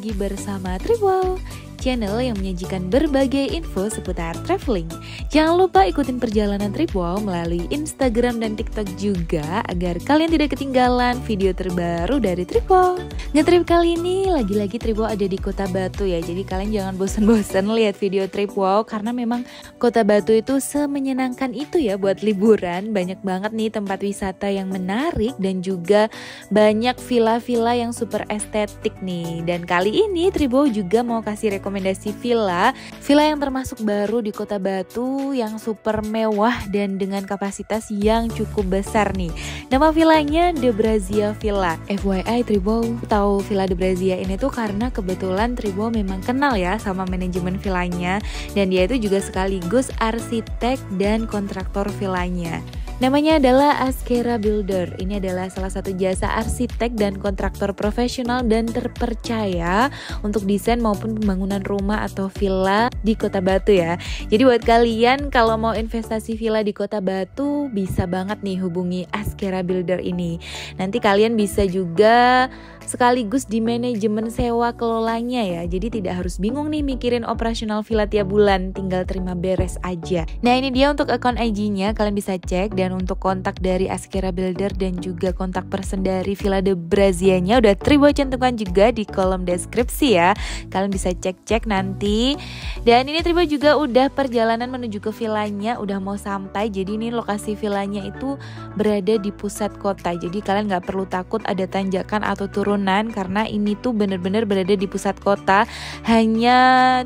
lagi bersama Tripwol, channel yang menyajikan berbagai info seputar traveling. Jangan lupa ikutin perjalanan Tripwol melalui Instagram dan TikTok juga agar kalian tidak ketinggalan video terbaru dari Tripwol. Ngetrip kali ini lagi-lagi Tripwol ada di Kota Batu ya. Jadi kalian jangan bosan-bosan lihat video Tripwol karena memang Kota Batu itu semenyenangkan itu ya buat liburan. Banyak banget nih tempat wisata yang menarik dan juga banyak villa-villa yang super estetik nih. Dan kali ini Tripwol juga mau kasih rekomendasi villa yang termasuk baru di Kota Batu yang super mewah dan dengan kapasitas yang cukup besar nih. Nama villanya The Brazia Villa. FYI Tripwol tahu Villa The Brazia ini tuh karena kebetulan Tripwol memang kenal ya sama manajemen villanya dan dia itu juga sekaligus arsitek dan kontraktor villanya. Namanya adalah Askera Builder. Ini adalah salah satu jasa arsitek dan kontraktor profesional dan terpercaya untuk desain maupun pembangunan rumah atau villa di Kota Batu ya. Jadi buat kalian kalau mau investasi villa di Kota Batu bisa banget nih hubungi Askera Builder ini. Nanti kalian bisa juga sekaligus di manajemen sewa kelolanya ya. Jadi tidak harus bingung nih mikirin operasional villa tiap bulan, tinggal terima beres aja. Nah ini dia untuk akun IG-nya, kalian bisa cek. Dan untuk kontak dari Askera Builder dan juga kontak person dari Villa The Brazia-nya udah Tripwol cantumkan juga di kolom deskripsi ya. Kalian bisa cek-cek nanti. Dan ini Tripwol juga udah perjalanan menuju ke villanya, udah mau sampai. Jadi ini lokasi villanya itu berada di pusat kota. Jadi kalian gak perlu takut ada tanjakan atau turunan karena ini tuh bener-bener berada di pusat kota. Hanya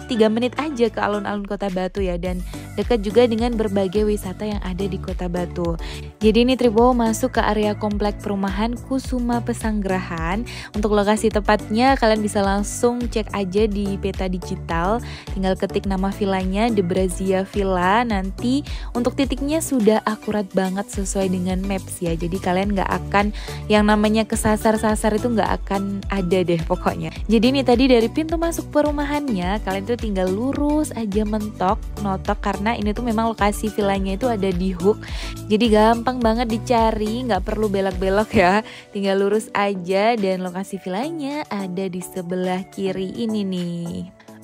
3 menit aja ke alun-alun Kota Batu ya. Dan dekat juga dengan berbagai wisata yang ada di Kota Batu. Jadi ini Tripwol masuk ke area komplek perumahan Kusuma Pesanggerahan. Untuk lokasi tepatnya kalian bisa langsung cek aja di peta digital. Tinggal ketik nama villanya The Brazia Villa. Nanti untuk titiknya sudah akurat banget sesuai dengan maps ya. Jadi kalian gak akan yang namanya kesasar-sasar itu gak akan ada deh pokoknya. Jadi ini tadi dari pintu masuk perumahannya kalian tuh tinggal lurus aja mentok notok karena ini tuh memang lokasi villanya itu ada di hook. Jadi gampang banget dicari, nggak perlu belok-belok ya. Tinggal lurus aja dan lokasi villanya ada di sebelah kiri ini nih.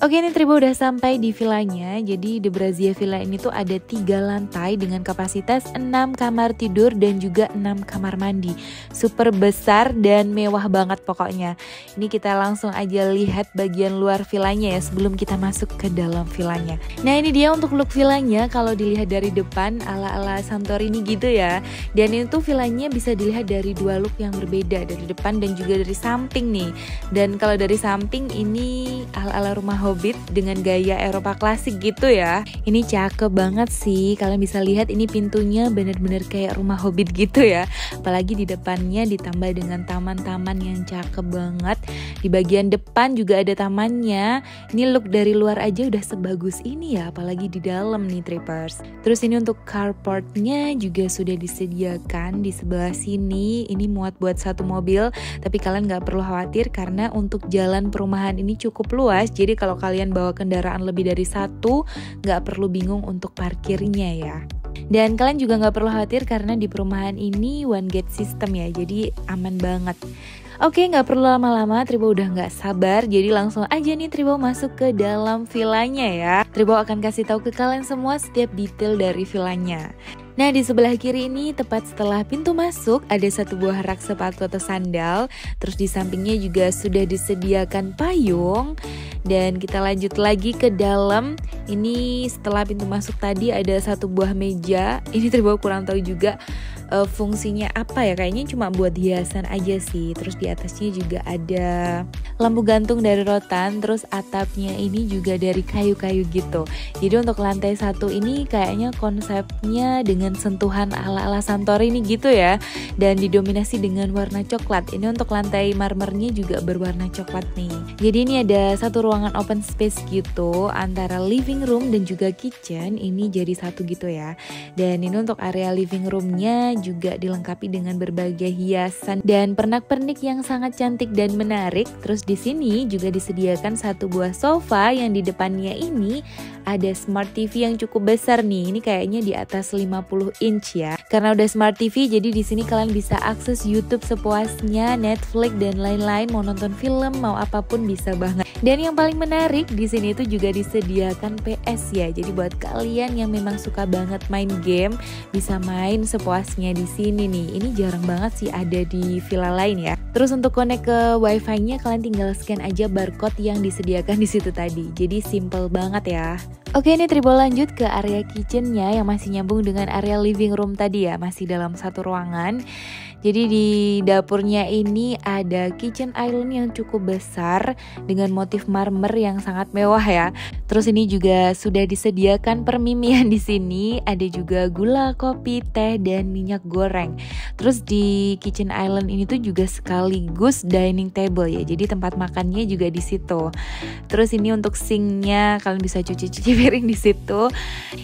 Oke, ini Tripwol udah sampai di villanya. Jadi The Brazia Villa ini tuh ada 3 lantai dengan kapasitas 6 kamar tidur dan juga 6 kamar mandi. Super besar dan mewah banget pokoknya. Ini kita langsung aja lihat bagian luar villanya ya sebelum kita masuk ke dalam villanya. Nah ini dia untuk look villanya. Kalau dilihat dari depan ala-ala Santorini gitu ya. Dan ini tuh villanya bisa dilihat dari 2 look yang berbeda. Dari depan dan juga dari samping nih. Dan kalau dari samping ini ala-ala rumah Hobbit dengan gaya Eropa klasik gitu ya. Ini cakep banget sih. Kalian bisa lihat ini pintunya bener-bener kayak rumah Hobbit gitu ya. Apalagi di depannya ditambah dengan taman-taman yang cakep banget. Di bagian depan juga ada tamannya. Ini look dari luar aja udah sebagus ini ya. Apalagi di dalam nih Trippers. Terus ini untuk carportnya juga sudah disediakan di sebelah sini. Ini muat buat 1 mobil. Tapi kalian gak perlu khawatir karena untuk jalan perumahan ini cukup luas. Jadi kalau kalian bawa kendaraan lebih dari 1, nggak perlu bingung untuk parkirnya ya. Dan kalian juga nggak perlu khawatir karena di perumahan ini one gate system ya, jadi aman banget. Oke, nggak perlu lama-lama, Tripwol udah nggak sabar, jadi langsung aja nih Tripwol masuk ke dalam villanya ya. Tripwol akan kasih tahu ke kalian semua setiap detail dari villanya. Nah di sebelah kiri ini tepat setelah pintu masuk ada 1 buah rak sepatu atau sandal. Terus di sampingnya juga sudah disediakan payung. Dan kita lanjut lagi ke dalam. Ini setelah pintu masuk tadi ada 1 buah meja. Ini Tripwol kurang tahu juga fungsinya apa ya, kayaknya cuma buat hiasan aja sih. Terus di atasnya juga ada lampu gantung dari rotan. Terus atapnya ini juga dari kayu-kayu gitu. Jadi untuk lantai 1 ini kayaknya konsepnya dengan sentuhan ala-ala Santorini gitu ya. Dan didominasi dengan warna coklat. Ini untuk lantai marmernya juga berwarna coklat nih. Jadi ini ada 1 ruangan open space gitu antara living room dan juga kitchen. Ini jadi 1 gitu ya. Dan ini untuk area living roomnya juga dilengkapi dengan berbagai hiasan dan pernak-pernik yang sangat cantik dan menarik. Terus di sini juga disediakan 1 buah sofa yang di depannya ini ada Smart TV yang cukup besar nih. Ini kayaknya di atas 50 inch ya. Karena udah Smart TV, jadi di sini kalian bisa akses YouTube sepuasnya, Netflix dan lain-lain, mau nonton film, mau apapun bisa banget. Dan yang paling menarik di sini itu juga disediakan PS ya. Jadi buat kalian yang memang suka banget main game, bisa main sepuasnya di sini nih. Ini jarang banget sih ada di villa lain ya. Terus untuk connect ke wifi-nya kalian tinggal scan aja barcode yang disediakan di situ tadi. Jadi simple banget ya. Oke, ini Tribol lanjut ke area kitchennya yang masih nyambung dengan area living room tadi ya, masih dalam satu ruangan. Jadi di dapurnya ini ada kitchen island yang cukup besar dengan motif marmer yang sangat mewah ya. Terus ini juga sudah disediakan permimian di sini, ada juga gula, kopi, teh dan minyak goreng. Terus di kitchen island ini tuh juga sekaligus dining table ya. Jadi tempat makannya juga di situ. Terus ini untuk sinknya, kalian bisa cuci-cuci piring di situ.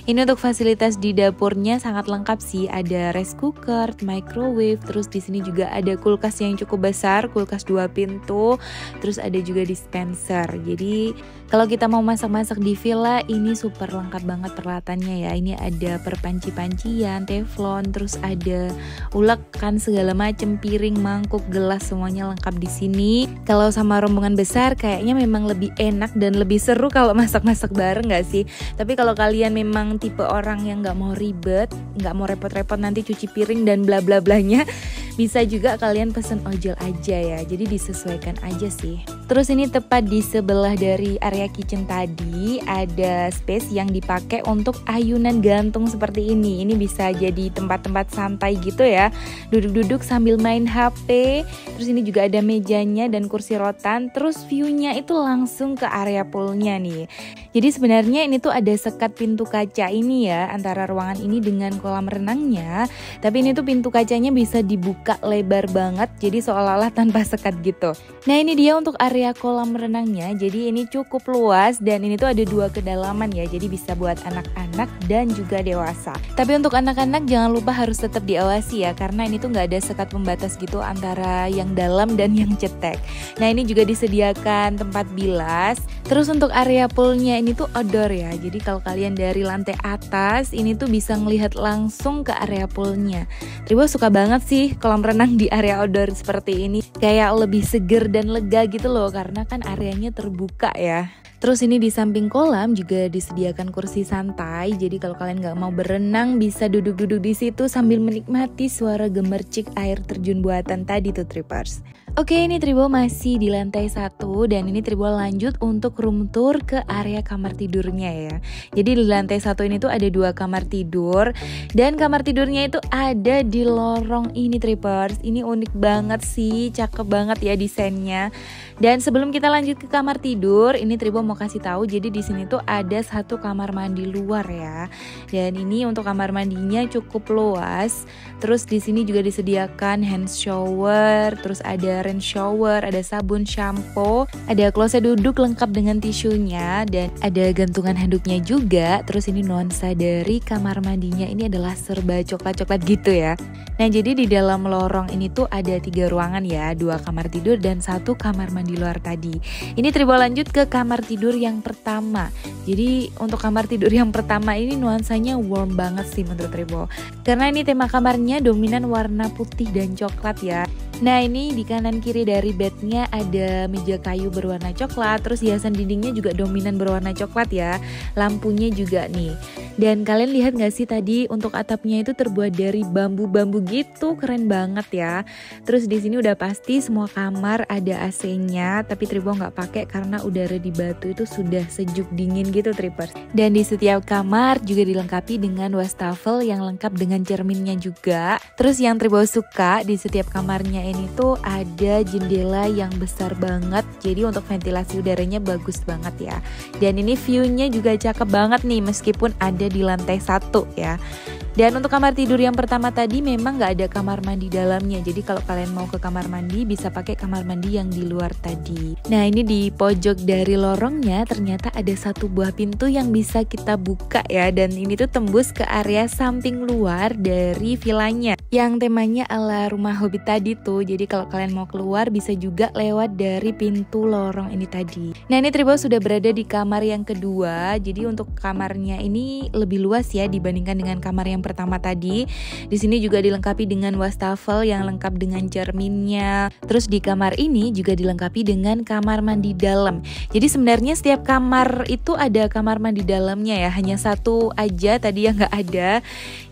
Ini untuk fasilitas di dapurnya sangat lengkap sih. Ada rice cooker, microwave, terus di sini juga ada kulkas yang cukup besar, kulkas 2 pintu, terus ada juga dispenser. Jadi kalau kita mau masak-masak di villa ini super lengkap banget peralatannya ya. Ini ada perpanci-pancian, teflon, terus ada ulekan segala macam, piring, mangkuk, gelas semuanya lengkap di sini. Kalau sama rombongan besar kayaknya memang lebih enak dan lebih seru kalau masak-masak bareng nggak sih? Tapi kalau kalian memang tipe orang yang nggak mau ribet, nggak mau repot-repot nanti cuci piring dan bla bla blanya, bisa juga kalian pesen ojol aja ya. Jadi disesuaikan aja sih. Terus ini tepat di sebelah dari area kitchen tadi ada space yang dipakai untuk ayunan gantung seperti ini. Ini bisa jadi tempat-tempat santai gitu ya. Duduk-duduk sambil main HP. Terus ini juga ada mejanya dan kursi rotan. Terus view-nya itu langsung ke area poolnya nih. Jadi sebenarnya ini tuh ada sekat pintu kaca ini ya antara ruangan ini dengan kolam renangnya. Tapi ini tuh pintu kacanya bisa dibuka lebar banget. Jadi seolah-olah tanpa sekat gitu. Nah ini dia untuk area kolam renangnya. Jadi ini cukup luas dan ini tuh ada 2 kedalaman ya. Jadi bisa buat anak-anak dan juga dewasa. Tapi untuk anak-anak jangan lupa harus tetap diawasi ya. Karena ini tuh nggak ada sekat pembatas gitu antara yang dalam dan yang cetek. Nah ini juga disediakan tempat bilas. Terus untuk area poolnya ini tuh outdoor ya. Jadi kalau kalian dari lantai atas ini tuh bisa ngelihat langsung ke area poolnya. Tribo suka banget sih kolam renang di area outdoor seperti ini. Kayak lebih seger dan lega gitu loh karena kan areanya terbuka ya. Terus ini di samping kolam juga disediakan kursi santai. Jadi kalau kalian nggak mau berenang bisa duduk-duduk di situ sambil menikmati suara gemercik air terjun buatan tadi tuh Trippers. Oke, ini Tribo masih di lantai 1 dan ini Tribo lanjut untuk room tour ke area kamar tidurnya ya. Jadi di lantai 1 ini tuh ada 2 kamar tidur dan kamar tidurnya itu ada di lorong ini Trippers. Ini unik banget sih, cakep banget ya desainnya. Dan sebelum kita lanjut ke kamar tidur, ini Tribo mau kasih tahu jadi di sini tuh ada 1 kamar mandi luar ya. Dan ini untuk kamar mandinya cukup luas. Terus di sini juga disediakan hand shower, terus ada rain shower, ada sabun, shampoo, ada kloset duduk lengkap dengan tisunya dan ada gantungan handuknya juga. Terus ini nuansa dari kamar mandinya ini adalah serba coklat-coklat gitu ya. Nah, jadi di dalam lorong ini tuh ada 3 ruangan ya, 2 kamar tidur dan 1 kamar mandi luar tadi. Ini Tribo lanjut ke kamar tidur yang pertama. Jadi untuk kamar tidur yang pertama ini nuansanya warm banget sih menurut Tribo. Karena ini tema kamarnya dominan warna putih dan coklat ya. Nah ini di kanan kiri dari bednya ada meja kayu berwarna coklat. Terus hiasan dindingnya juga dominan berwarna coklat ya. Lampunya juga nih. Dan kalian lihat gak sih tadi untuk atapnya itu terbuat dari bambu-bambu gitu, keren banget ya. Terus di sini udah pasti semua kamar ada AC-nya, tapi Tribo nggak pakai karena udara di batu itu sudah sejuk dingin gitu Trippers. Dan di setiap kamar juga dilengkapi dengan wastafel yang lengkap dengan cerminnya juga. Terus yang Tribo suka di setiap kamarnya ini tuh ada jendela yang besar banget, jadi untuk ventilasi udaranya bagus banget ya. Dan ini view-nya juga cakep banget nih meskipun ada di lantai 1 ya. Dan untuk kamar tidur yang pertama tadi memang nggak ada kamar mandi dalamnya. Jadi kalau kalian mau ke kamar mandi bisa pakai kamar mandi yang di luar tadi. Nah ini di pojok dari lorongnya ternyata ada 1 buah pintu yang bisa kita buka ya. Dan ini tuh tembus ke area samping luar dari villanya yang temanya ala rumah Hobbit tadi tuh. gitu. Jadi kalau kalian mau keluar bisa juga lewat dari pintu lorong ini tadi. Nah, ini Tribos sudah berada di kamar yang kedua. Jadi untuk kamarnya ini lebih luas ya dibandingkan dengan kamar yang pertama tadi. Di sini juga dilengkapi dengan wastafel yang lengkap dengan cerminnya. Terus di kamar ini juga dilengkapi dengan kamar mandi dalam. Jadi sebenarnya setiap kamar itu ada kamar mandi dalamnya ya. Hanya satu aja tadi yang nggak ada.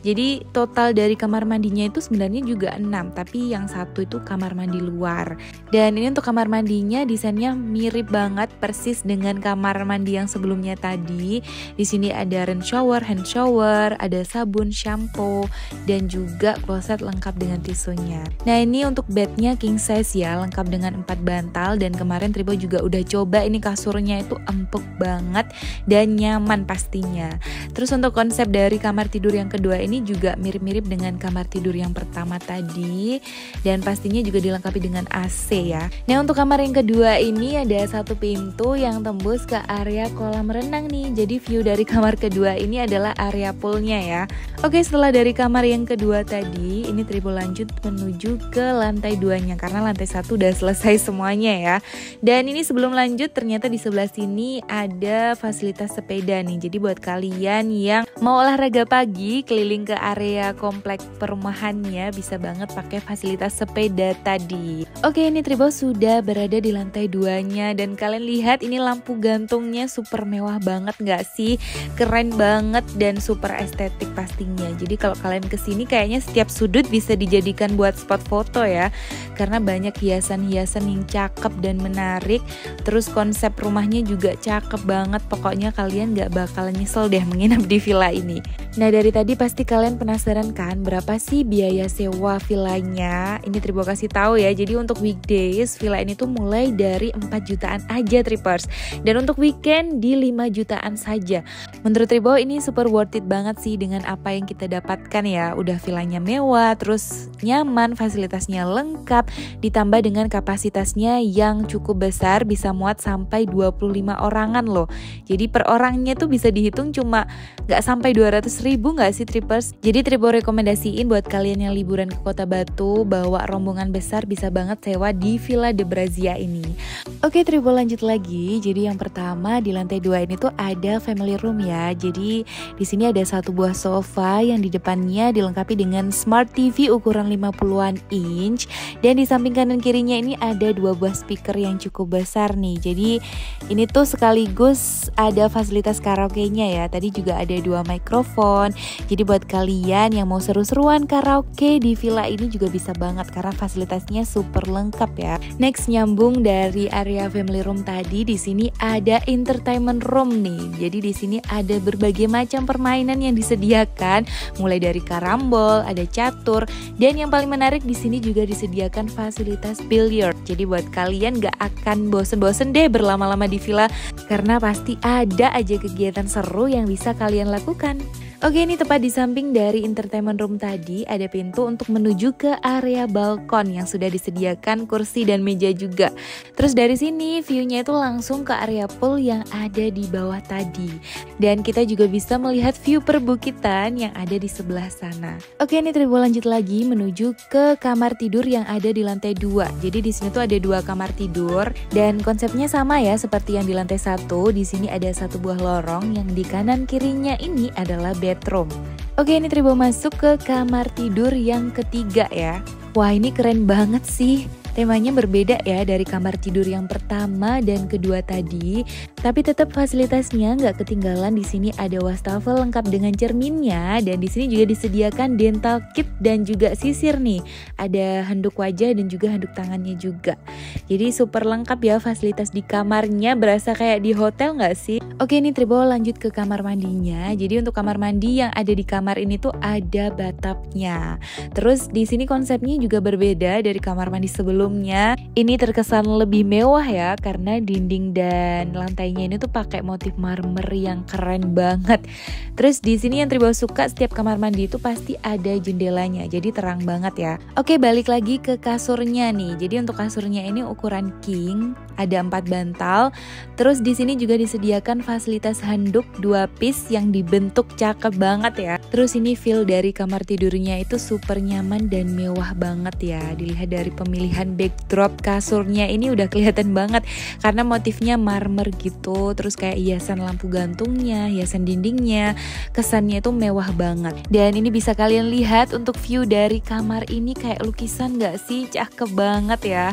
Jadi total dari kamar mandinya itu sebenarnya juga 6, tapi yang satu itu kamar mandi luar. Dan ini untuk kamar mandinya desainnya mirip banget persis dengan kamar mandi yang sebelumnya tadi. Di sini ada rain shower, hand shower, ada sabun, shampoo, dan juga kloset lengkap dengan tisunya. Nah, ini untuk bednya king size ya, lengkap dengan 4 bantal. Dan kemarin Tribo juga udah coba, ini kasurnya itu empuk banget dan nyaman pastinya. Terus untuk konsep dari kamar tidur yang kedua ini juga mirip-mirip dengan kamar tidur yang pertama tadi, dan pastinya juga dilengkapi dengan AC ya. Nah, untuk kamar yang kedua ini ada satu pintu yang tembus ke area kolam renang nih. Jadi view dari kamar kedua ini adalah area poolnya ya. Oke, setelah dari kamar yang kedua tadi, ini Tribo lanjut menuju ke lantai 2-nya karena lantai 1 udah selesai semuanya ya. Dan ini sebelum lanjut ternyata di sebelah sini ada fasilitas sepeda nih. Jadi buat kalian yang mau olahraga pagi keliling ke area komplek perumahannya bisa banget pakai fasilitas sepeda tadi. Oke, ini Tribo sudah berada di lantai 2-nya dan kalian lihat ini lampu gantungnya super mewah banget gak sih? Keren banget dan super estetik pastinya. Jadi kalau kalian kesini kayaknya setiap sudut bisa dijadikan buat spot foto ya, karena banyak hiasan-hiasan yang cakep dan menarik. Terus konsep rumahnya juga cakep banget. Pokoknya kalian gak bakalan nyesel deh menginap di villa ini. Nah, dari tadi pasti kalian penasaran kan berapa sih biaya sewa villanya? Ini Tribo kasih tahu ya. Jadi untuk weekdays villa ini tuh mulai dari 4 jutaan aja Tripers. Dan untuk weekend di 5 jutaan saja. Menurut Tribo ini super worth it banget sih dengan apa yang kita dapatkan ya. Udah villanya mewah, terus nyaman, fasilitasnya lengkap, ditambah dengan kapasitasnya yang cukup besar, bisa muat sampai 25 orangan loh. Jadi per orangnya tuh bisa dihitung cuma gak sampai 200.000 gak sih Trippers? Jadi Tribo rekomendasiin buat kalian yang liburan ke Kota Batu, bawa rombongan besar bisa banget sewa di Villa de Brazia ini. Oke, Tribo lanjut lagi. Jadi yang pertama di lantai 2 ini tuh ada family room ya. Jadi di sini ada satu buah sofa yang di depannya dilengkapi dengan smart TV ukuran 50-an inch, dan di samping kanan kirinya ini ada 2 buah speaker yang cukup besar nih. Jadi ini tuh sekaligus ada fasilitas karaoke-nya ya. Tadi juga ada 2 mikrofon. Jadi buat kalian yang mau seru-seruan karaoke di villa ini juga bisa banget karena fasilitasnya super lengkap ya. Next, nyambung dari area family room tadi, di sini ada entertainment room nih. Jadi di sini ada berbagai macam permainan yang disediakan, mulai dari karambol, ada catur, dan yang paling menarik di sini juga disediakan fasilitas billiard. Jadi buat kalian gak akan bosen-bosen deh berlama-lama di villa karena pasti ada aja kegiatan seru yang bisa kalian lakukan. Oke, ini tepat di samping dari entertainment room tadi ada pintu untuk menuju ke area balkon yang sudah disediakan kursi dan meja juga. Terus dari sini view-nya itu langsung ke area pool yang ada di bawah tadi. Dan kita juga bisa melihat view perbukitan yang ada di sebelah sana. Oke, ini Tribo lanjut lagi menuju ke kamar tidur yang ada di lantai 2. Jadi di sini tuh ada 2 kamar tidur dan konsepnya sama ya seperti yang di lantai 1. Di sini ada 1 buah lorong yang di kanan kirinya ini adalah bedroom. Oke, ini Tribo masuk ke kamar tidur yang ketiga ya. Wah, ini keren banget sih. Temanya berbeda ya dari kamar tidur yang pertama dan kedua tadi, tapi tetap fasilitasnya nggak ketinggalan. Di sini ada wastafel lengkap dengan cerminnya, dan di sini juga disediakan dental kit dan juga sisir nih. Ada handuk wajah dan juga handuk tangannya juga. Jadi super lengkap ya fasilitas di kamarnya, berasa kayak di hotel nggak sih? Oke, ini Tribo lanjut ke kamar mandinya. Jadi untuk kamar mandi yang ada di kamar ini tuh ada bathtubnya. Terus di sini konsepnya juga berbeda dari kamar mandi sebelumnya. Ini terkesan lebih mewah ya karena dinding dan lantainya ini tuh pakai motif marmer yang keren banget. Terus di sini yang Tribo suka, setiap kamar mandi itu pasti ada jendelanya, jadi terang banget ya. Oke, balik lagi ke kasurnya nih. Jadi untuk kasurnya ini ukuran king. ada 4 bantal. Terus di sini juga disediakan fasilitas handuk 2 piece yang dibentuk cakep banget ya. Terus ini feel dari kamar tidurnya itu super nyaman dan mewah banget ya. Dilihat dari pemilihan backdrop kasurnya ini udah kelihatan banget karena motifnya marmer gitu. Terus kayak hiasan lampu gantungnya, hiasan dindingnya, kesannya itu mewah banget. Dan ini bisa kalian lihat untuk view dari kamar ini kayak lukisan gak sih? Cakep banget ya.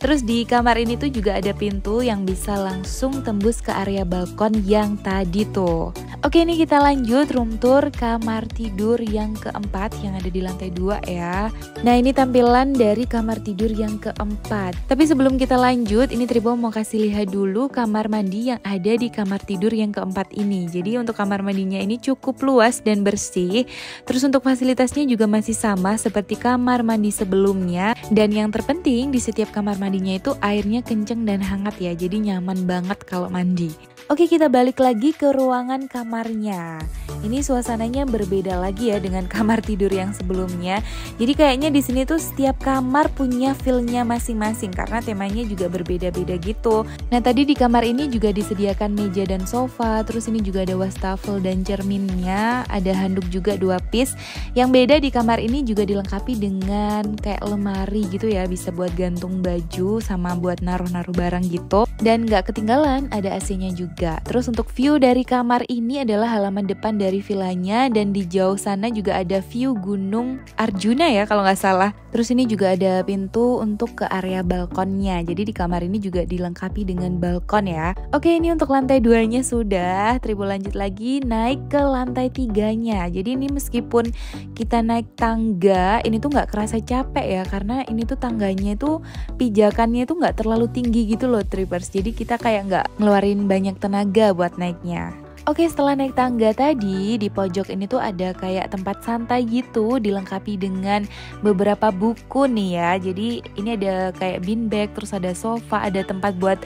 Terus di kamar ini tuh juga ada pintu yang bisa langsung tembus ke area balkon yang tadi tuh. Oke, ini kita lanjut room tour kamar tidur yang keempat yang ada di lantai 2 ya. Nah, ini tampilan dari kamar tidur yang keempat. Tapi sebelum kita lanjut, ini Tribo mau kasih lihat dulu kamar mandi yang ada di kamar tidur yang keempat ini. Jadi untuk kamar mandinya ini cukup luas dan bersih. Terus untuk fasilitasnya juga masih sama seperti kamar mandi sebelumnya. Dan yang terpenting di setiap kamar mandinya itu airnya kenceng dan hangat ya, jadi nyaman banget kalau mandi. Oke, kita balik lagi ke ruangan kamarnya. Ini suasananya berbeda lagi ya dengan kamar tidur yang sebelumnya. Jadi kayaknya di sini tuh setiap kamar punya feel-nya masing-masing karena temanya juga berbeda-beda gitu. Nah, tadi di kamar ini juga disediakan meja dan sofa, terus ini juga ada wastafel dan cerminnya, ada handuk juga 2 piece. Yang beda di kamar ini juga dilengkapi dengan kayak lemari gitu ya, bisa buat gantung baju sama buat naruh-naruh barang gitu. Dan gak ketinggalan ada AC-nya juga. Terus untuk view dari kamar ini adalah halaman depan dari villanya, dan di jauh sana juga ada view Gunung Arjuna ya kalau nggak salah. Terus ini juga ada pintu untuk ke area balkonnya. Jadi di kamar ini juga dilengkapi dengan balkon ya. Oke, ini untuk lantai 2-nya sudah. Tribo lanjut lagi naik ke lantai 3-nya. Jadi ini meskipun kita naik tangga, ini tuh nggak kerasa capek ya, karena ini tuh tangganya tuh pijakannya tuh nggak terlalu tinggi gitu loh Trippers. Jadi kita kayak nggak ngeluarin banyak tenaga buat naiknya. Oke, setelah naik tangga tadi, di pojok ini tuh ada kayak tempat santai gitu, dilengkapi dengan beberapa buku nih ya. Jadi ini ada kayak beanbag, terus ada sofa, ada tempat buat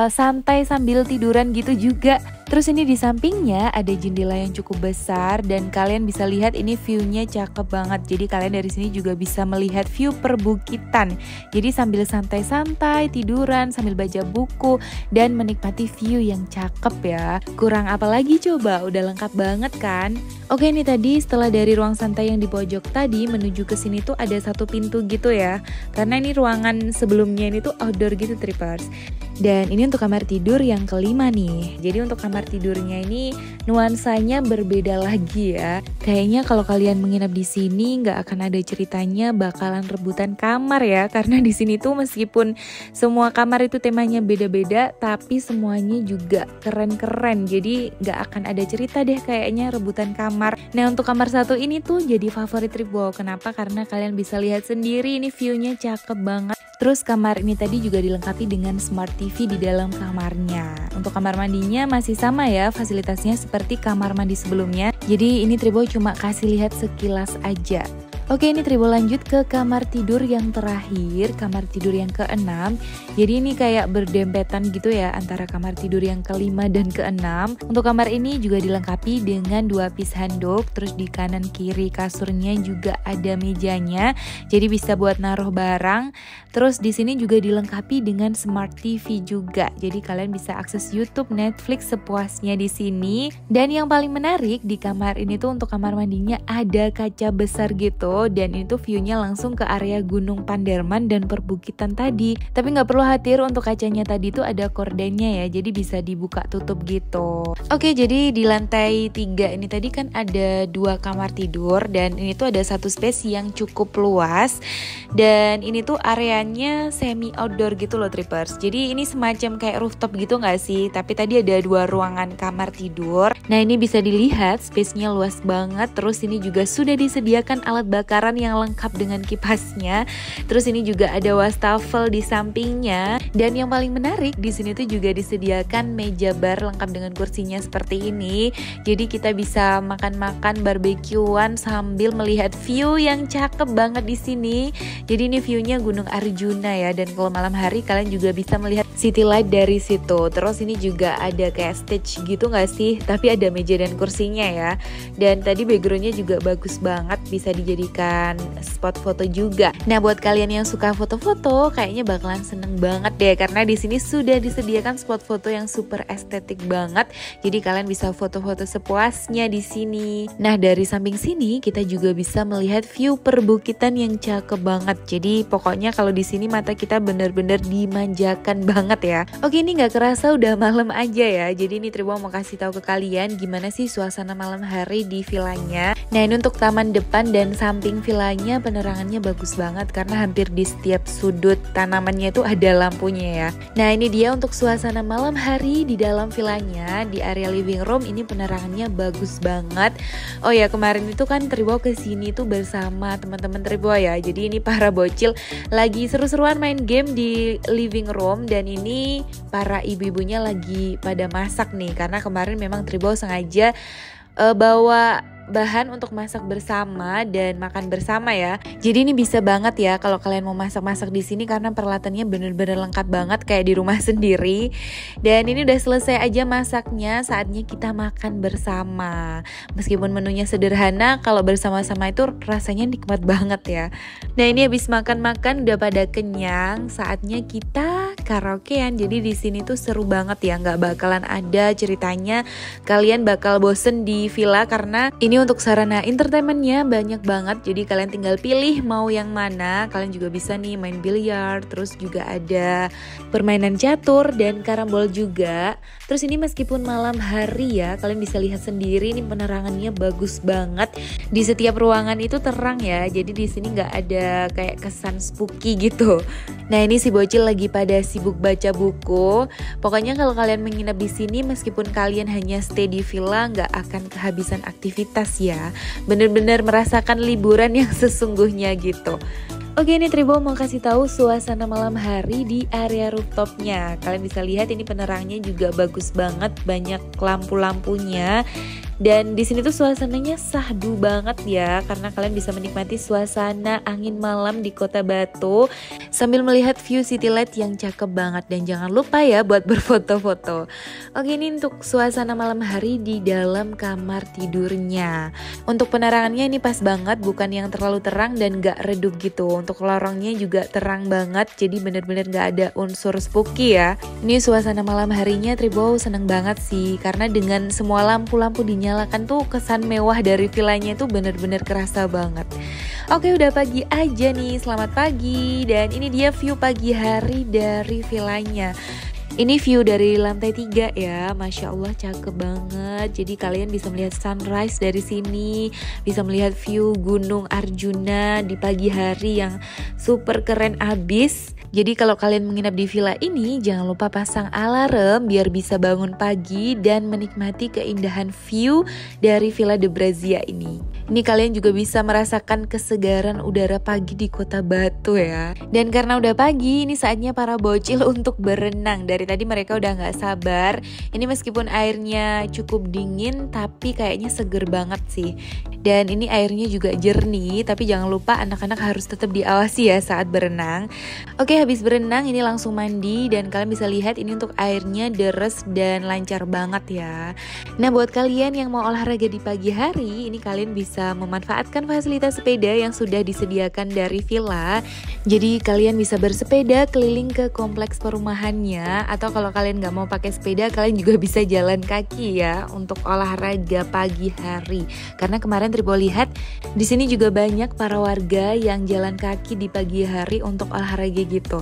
santai sambil tiduran gitu juga. Terus ini di sampingnya ada jendela yang cukup besar dan kalian bisa lihat ini view-nya cakep banget. Jadi kalian dari sini juga bisa melihat view perbukitan. Jadi sambil santai-santai, tiduran, sambil baca buku dan menikmati view yang cakep ya. Kurang apa lagi coba, udah lengkap banget kan? Oke, ini tadi setelah dari ruang santai yang di pojok tadi menuju ke sini tuh ada satu pintu gitu ya. Karena ini ruangan sebelumnya ini tuh outdoor gitu Trippers. Dan ini untuk kamar tidur yang kelima nih. Jadi untuk kamar tidurnya ini nuansanya berbeda lagi ya. Kayaknya kalau kalian menginap di sini nggak akan ada ceritanya bakalan rebutan kamar ya. Karena di sini tuh meskipun semua kamar itu temanya beda-beda, tapi semuanya juga keren-keren. Jadi nggak akan ada cerita deh kayaknya rebutan kamar. Nah, untuk kamar satu ini tuh jadi favorit Tribo. Kenapa? Karena kalian bisa lihat sendiri ini view-nya cakep banget. Terus kamar ini tadi juga dilengkapi dengan smart TV di dalam kamarnya. Untuk kamar mandinya masih sama ya, fasilitasnya seperti kamar mandi sebelumnya. Jadi ini Tribo cuma kasih lihat sekilas aja. Oke, ini Tribo lanjut ke kamar tidur yang terakhir, kamar tidur yang ke-6. Jadi ini kayak berdempetan gitu ya antara kamar tidur yang ke-5 dan ke-6. Untuk kamar ini juga dilengkapi dengan 2 piece handuk, terus di kanan kiri kasurnya juga ada mejanya. Jadi bisa buat naruh barang. Terus di sini juga dilengkapi dengan smart TV juga. Jadi kalian bisa akses YouTube, Netflix sepuasnya di sini. Dan yang paling menarik di kamar ini tuh untuk kamar mandinya ada kaca besar gitu. Dan itu view-nya langsung ke area Gunung Panderman dan perbukitan tadi. Tapi nggak perlu khawatir, untuk kacanya tadi tuh ada kordennya ya, jadi bisa dibuka tutup gitu. Oke, jadi di lantai 3 ini tadi kan ada 2 kamar tidur, dan ini tuh ada satu space yang cukup luas. Dan ini tuh areanya semi outdoor gitu loh Trippers. Jadi ini semacam kayak rooftop gitu nggak sih? Tapi tadi ada 2 ruangan kamar tidur. Nah, ini bisa dilihat space-nya luas banget. Terus ini juga sudah disediakan alat bakaran yang lengkap dengan kipasnya. Terus ini juga ada wastafel di sampingnya. Dan yang paling menarik di sini tuh juga disediakan meja bar lengkap dengan kursinya seperti ini. Jadi kita bisa makan-makan barbekyuan sambil melihat view yang cakep banget di sini. Jadi ini view-nya Gunung Arjuna ya. Dan kalau malam hari kalian juga bisa melihat city light dari situ. Terus ini juga ada kayak stage gitu nggak sih? Tapi ada meja dan kursinya ya. Dan tadi backgroundnya juga bagus banget, bisa dijadikan dijadikan spot foto juga. Nah, buat kalian yang suka foto-foto kayaknya bakalan seneng banget deh, karena di sini sudah disediakan spot foto yang super estetik banget. Jadi kalian bisa foto-foto sepuasnya di sini. Nah, dari samping sini kita juga bisa melihat view perbukitan yang cakep banget. Jadi pokoknya kalau di sini mata kita bener-bener dimanjakan banget ya. Oke, ini nggak kerasa udah malam aja ya. Jadi ini Tribo mau kasih tahu ke kalian gimana sih suasana malam hari di villanya. Nah, ini untuk taman depan dan samping villanya penerangannya bagus banget karena hampir di setiap sudut tanamannya itu ada lampunya ya. Nah, ini dia untuk suasana malam hari di dalam villanya. Di area living room ini penerangannya bagus banget. Oh ya, kemarin itu kan Tribo kesini tuh bersama teman-teman Tribo ya. Jadi ini para bocil lagi seru-seruan main game di living room, dan ini para ibu-ibunya lagi pada masak nih, karena kemarin memang Tribo sengaja bawa bahan untuk masak bersama dan makan bersama ya. Jadi ini bisa banget ya kalau kalian mau masak-masak di sini karena peralatannya bener-bener lengkap banget kayak di rumah sendiri. Dan ini udah selesai aja masaknya, saatnya kita makan bersama. Meskipun menunya sederhana, kalau bersama-sama itu rasanya nikmat banget ya. Nah, ini habis makan-makan udah pada kenyang, saatnya kita karaokean. Jadi di sini tuh seru banget ya, nggak bakalan ada ceritanya kalian bakal bosen di villa, karena ini untuk sarana entertainmentnya banyak banget. Jadi kalian tinggal pilih mau yang mana. Kalian juga bisa nih main biliar, terus juga ada permainan catur dan karambol juga. Terus ini meskipun malam hari ya, kalian bisa lihat sendiri ini penerangannya bagus banget. Di setiap ruangan itu terang ya. Jadi di sini nggak ada kayak kesan spooky gitu. Nah, ini si bocil lagi pada sibuk baca buku. Pokoknya kalau kalian menginap di sini, meskipun kalian hanya stay di villa, nggak akan kehabisan aktivitas ya. Bener-bener merasakan liburan yang sesungguhnya gitu. Oke, ini Tribo mau kasih tahu suasana malam hari di area rooftopnya. Kalian bisa lihat ini penerangnya juga bagus banget, banyak lampu-lampunya. Dan di sini tuh suasananya sahdu banget ya, karena kalian bisa menikmati suasana angin malam di Kota Batu sambil melihat view city light yang cakep banget. Dan jangan lupa ya buat berfoto-foto. Oke, ini untuk suasana malam hari di dalam kamar tidurnya. Untuk penerangannya ini pas banget, bukan yang terlalu terang dan gak redup gitu. Untuk lorongnya juga terang banget, jadi bener-bener gak ada unsur spooky ya. Ini suasana malam harinya Tribo seneng banget sih, karena dengan semua lampu-lampu dinyalakan tuh kesan mewah dari villanya itu bener-bener kerasa banget. Oke, udah pagi aja nih, selamat pagi. Dan ini dia view pagi hari dari villanya. Ini view dari lantai 3 ya, Masya Allah cakep banget. Jadi kalian bisa melihat sunrise dari sini, bisa melihat view Gunung Arjuna di pagi hari yang super keren abis. Jadi kalau kalian menginap di villa ini, jangan lupa pasang alarm biar bisa bangun pagi dan menikmati keindahan view dari Villa de Brazia ini. Ini kalian juga bisa merasakan kesegaran udara pagi di Kota Batu ya. Dan karena udah pagi, ini saatnya para bocil untuk berenang. Dari tadi mereka udah gak sabar. Ini meskipun airnya cukup dingin, tapi kayaknya seger banget sih. Dan ini airnya juga jernih, tapi jangan lupa anak-anak harus tetap diawasi ya saat berenang. Oke, habis berenang ini langsung mandi, dan kalian bisa lihat ini untuk airnya deres dan lancar banget ya. Nah, buat kalian yang mau olahraga di pagi hari, ini kalian bisa memanfaatkan fasilitas sepeda yang sudah disediakan dari villa. Jadi kalian bisa bersepeda keliling ke kompleks perumahannya, atau kalau kalian nggak mau pakai sepeda, kalian juga bisa jalan kaki ya untuk olahraga pagi hari. Karena kemarin Tribo lihat di sini juga banyak para warga yang jalan kaki di pagi hari untuk olahraga gitu.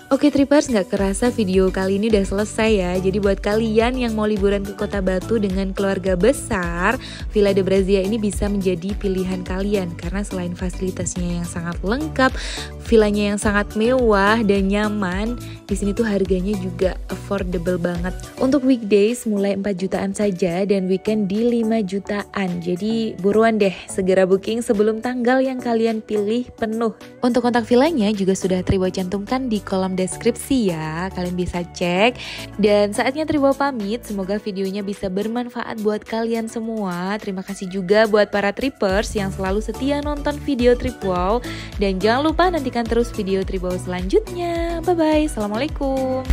Oke Tripers, gak kerasa video kali ini udah selesai ya. Jadi buat kalian yang mau liburan ke Kota Batu dengan keluarga besar, Villa de Brazia ini bisa menjadi pilihan kalian. Karena selain fasilitasnya yang sangat lengkap, villanya yang sangat mewah dan nyaman, di sini tuh harganya juga affordable banget. Untuk weekdays mulai 4 jutaan saja dan weekend di 5 jutaan. Jadi buruan deh, segera booking sebelum tanggal yang kalian pilih penuh. Untuk kontak villanya juga sudah Tribo cantumkan di kolom deskripsi ya, kalian bisa cek. Dan saatnya Tribo pamit, semoga videonya bisa bermanfaat buat kalian semua. Terima kasih juga buat para Tripers yang selalu setia nonton video Tripwow. Dan jangan lupa nantikan terus video Tripwow selanjutnya. Bye bye, assalamualaikum.